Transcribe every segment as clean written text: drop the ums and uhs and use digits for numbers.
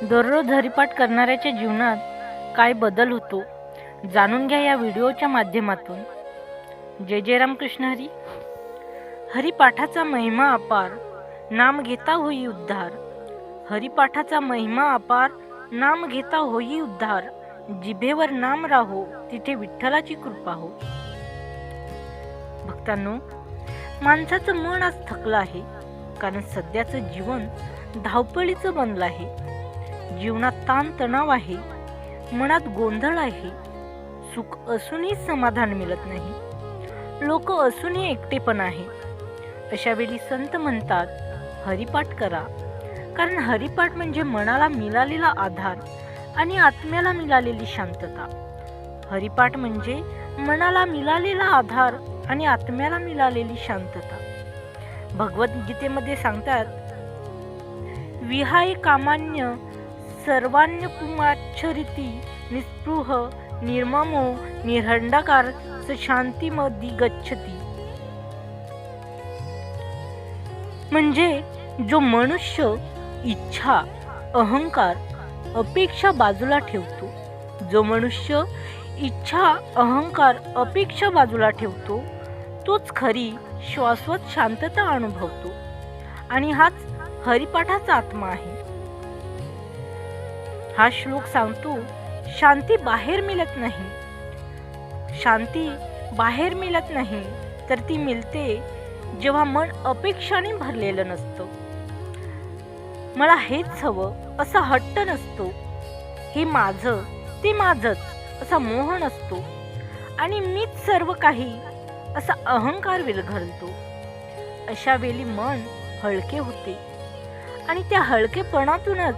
दररोज हरिपाठ करणाऱ्याच्या जीवनात काय बदल होतो जाणून घ्या या व्हिडिओच्या माध्यमातून. जय जय रामकृष्ण हरी. हरिपाठाचा महिमा अपार, नाम घेता होई उद्धार. हरिपाठाचा महिमा अपार, नाम घेता होई उद्धार. जिभेवर नाम राहो, तिथे विठ्ठलाची कृपा हो. भक्तांनो, माणसाचं मन आज थकलं आहे, कारण सध्याचं जीवन धावपळीचं बनलं आहे. जीवनात ताण तणाव आहे, मनात गोंधळ आहे. सुख असूनही समाधान मिळत नाही, लोक असूनही एकटेपण आहे. अशा वेळी संत म्हणतात, हरिपाठ करा. कारण हरिपाठ म्हणजे मनाला मिळालेला आधार आणि आत्म्याला मिळालेली शांतता. हरिपाठ म्हणजे मनाला मिळालेला आधार आणि आत्म्याला मिळालेली शांतता. भगवद्गीतेमध्ये सांगतात, विहाय कामान्य सर्वान्य पुमाच्छरिती निस्पृह निर्ममो निरहंकार शांतीमधी गच्छती. म्हणजे जो मनुष्य इच्छा, अहंकार, अपेक्षा बाजूला ठेवतो, जो मनुष्य इच्छा, अहंकार, अपेक्षा बाजूला ठेवतो, तोच खरी शाश्वत शांतता अनुभवतो. आणि हाच हरिपाठाचा आत्मा आहे. हा श्लोक सांगतो, शांती बाहेर मिळत नाही. शांती बाहेर मिळत नाही, तर ती मिळते जेव्हा मन अपेक्षाने भरलेलं नसतं. मला हेच हवं असा हट्ट नसतो. हे माझं, ते माझंच असा मोह नसतो. आणि मीच सर्व काही असा अहंकार विरघळतो. अशा वेळी मन हलके होते आणि त्या हलकेपणातूनच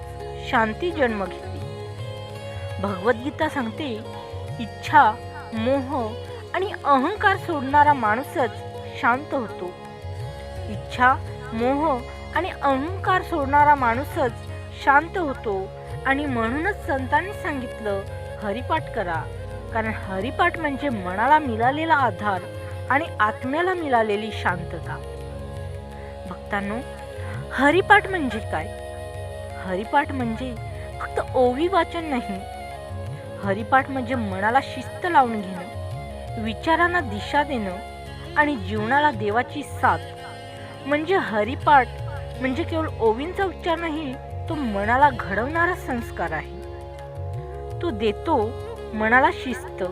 शांती जन्म घेते. भगवद्गीता सांगते, इच्छा, मोह आणि अहंकार सोडणारा माणूसच शांत होतो. इच्छा, मोह आणि अहंकार सोडणारा माणूसच शांत होतो. आणि म्हणूनच संतांनी सांगितलं, हरिपाठ करा. कारण हरिपाठ म्हणजे मनाला मिळालेला आधार आणि आत्म्याला मिळालेली शांतता. भक्तांनो, हरिपाठ म्हणजे काय? हरिपाठ म्हणजे फक्त ओवी वाचन नाही. हरिपाठ म्हणजे मनाला शिस्त लावून घेणं, विचारांना दिशा देणं आणि जीवनाला देवाची साथ. म्हणजे हरिपाठ म्हणजे केवळ ओवींचा उच्चार नाही, तो मनाला घडवणारा संस्कार आहे. तो देतो मनाला शिस्त,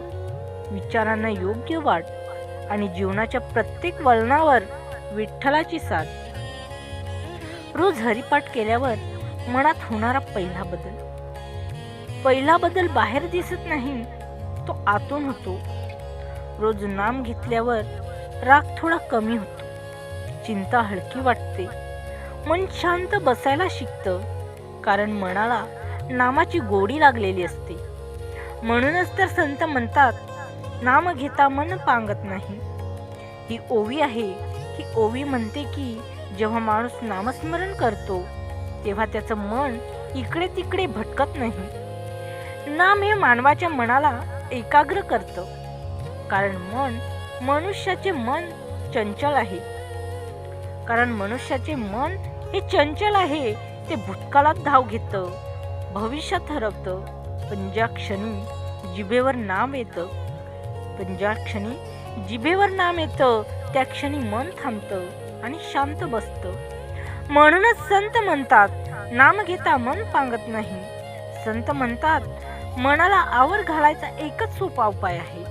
विचारांना योग्य वाट आणि जीवनाच्या प्रत्येक वळणावर विठ्ठलाची साथ. रोज हरिपाठ केल्यावर मनात होणारा पहिला बदल बाहेर दिसत नाही, तो आतून होतो. रोज नाम घेतल्यावर राग थोडा कमी होतो, चिंता हलकी वाटते, मन शांत बसायला शिकतं. कारण मनाला नामाची गोडी लागलेली असते. म्हणूनच तर संत म्हणतात, नाम घेता मन पांगत नाही. ही ओवी आहे. ही ओवी म्हणते की जेव्हा माणूस नामस्मरण करतो, तेव्हा त्याचं मन इकडे तिकडे भटकत नाही. नाम हे मानवाच्या मनाला एकाग्र करतं. कारण मनुष्याचे मन चंचल आहे. हे चंचल आहे. ते भूतकाळात धाव घेतं, भविष्यात हरवतं. पण ज्या क्षणी जिभेवर नाम येतं, त्या क्षणी मन थांबतं आणि शांत बसतं. म्हणूनच संत म्हणतात, नाम घेता मन पांगत नाही. संत म्हणतात, मनाला आवर घालायचा एकच सोपा उपाय आहे.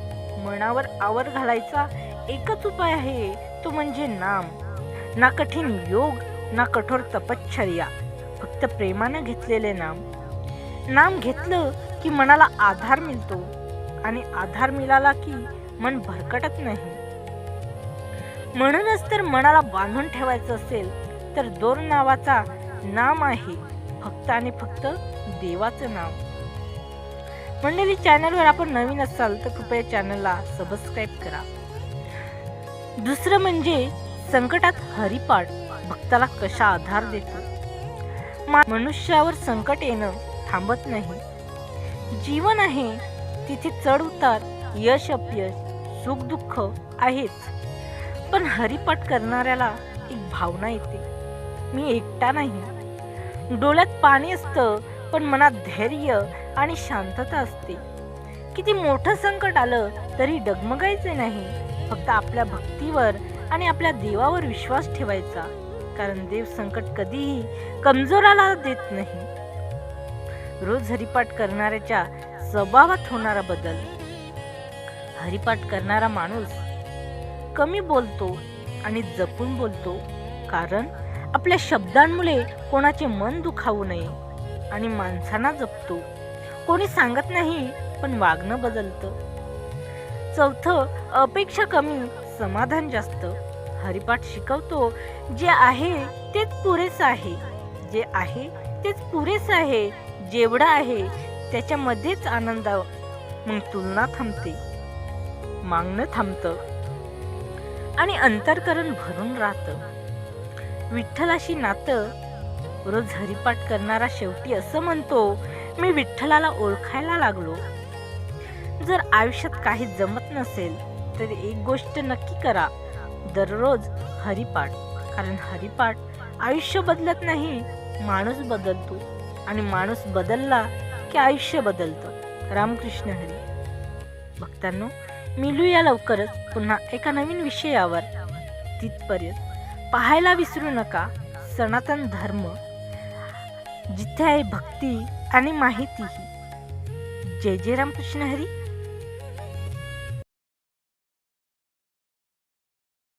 मनावर आवर घालायचा एकच उपाय आहे, तो म्हणजे नाम. ना कठीण योग, ना कठोर तपश्चर्या, फक्त प्रेमानं घेतलेले नाम. नाम घेतलं की मनाला आधार मिळतो आणि आधार मिळाला की मन भरकटत नाही. म्हणूनच तर मनाला बांधून ठेवायचं असेल तर दोर नावाचा नाम आहे, फक्त आणि फक्त देवाचं नाम. मंडळी, चॅनलवर आपण नवीन असाल तर कृपया चॅनलला सबस्क्राईब करा. दुसरं म्हणजे संकटात हरिपाठ भक्ताला कशा आधार देतो. मनुष्यावर संकट येणं थांबत नाही. जीवन आहे, तिथे चढ उतार, यश अपयश, सुख दुःख आहेच. पण हरिपाठ करणाऱ्याला एक भावना येते, मी एकटा नाही. डोळ्यात पाणी असतं पण मनात धैर्य आणि शांतता असते. किती मोठं संकट आलं तरी डगमगायचे नाही. फक्त आपल्या भक्तीवर आणि आपल्या देवावर विश्वास ठेवायचा, कारण देव संकट कधीही कमजोराला देत नाही. रोज हरिपाठ करणाऱ्याच्या स्वभावात होणारा बदल. हरिपाठ करणारा माणूस कमी बोलतो आणि जपून बोलतो, कारण आपल्या शब्दांमुळे कोणाचे मन दुखावू नये आणि माणसांना जपतो. कोणी सांगत नाही पण वागणं बदलतं. चौथं, अपेक्षा कमी, समाधान जास्त. हरिपाठ शिकवतो जे आहे तेच पुरेसं आहे. जे आहे तेच पुरेसं आहे. जेवढं आहे त्याच्यामध्येच आनंद. मग तुलना थांबते, मागणं थांबतं आणि अंतःकरण भरून राहतं. विठ्ठलाशी नातं. रोज हरिपाठ करणारा शेवटी असं म्हणतो, मी विठ्ठलाला ओळखायला लागलो. जर आयुष्यात काही जमत नसेल तर एक गोष्ट नक्की करा, दररोज हरिपाठ. कारण हरिपाठ आयुष्य बदलत नाही, माणूस बदलतो आणि माणूस बदलला की आयुष्य बदलतं. रामकृष्ण हरी. भक्तांनो, मिळूया लवकरच पुन्हा एका नवीन विषयावर. तिथपर्यंत पाहायला विसरू नका सनातन धर्म, जिथे आहे भक्ती आणि माहितीही. जय जय रामकृष्ण हरी.